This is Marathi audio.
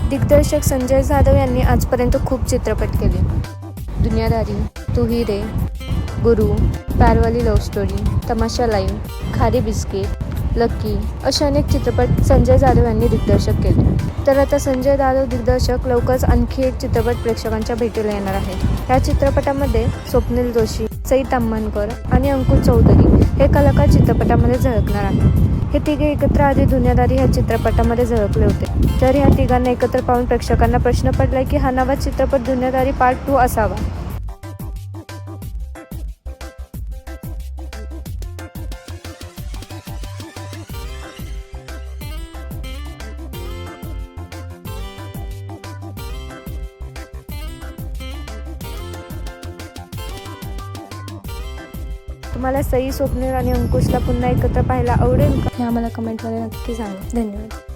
दिग्दर्शक संजय जाधव यांनी आजपर्यंत खूप चित्रपट केले. दुनियादारी, तू ही रे, गुरु, प्यारवाली लव्ह स्टोरी, तमाशा लाईव्ह, खारी बिस्किट, लकी असे अनेक चित्रपट संजय जाधव यांनी दिग्दर्शक केले. तर आता संजय जाधव दिग्दर्शक लवकरच आणखी एक चित्रपट प्रेक्षकांच्या भेटीला येणार आहे. या चित्रपटामध्ये स्वप्नील जोशी, सई ताम्हणकर आणि अंकुश चौधरी हे कलाकार चित्रपटामध्ये झळकणार आहेत. हे तिघे एकत्र आधी दुनियादारी ह्या चित्रपटामध्ये झळकले होते. तर ह्या तिघांना एकत्र पाहून प्रेक्षकांना प्रश्न पडलाय की हा नवा चित्रपट दुनियादारी पार्ट 2 असावा. तुम्हाला सई, स्वप्नील आणि अंकुशला पुन्हा एकत्र पाहायला आवडेल का? हे आम्हाला कमेंटमध्ये नक्की सांगा. धन्यवाद.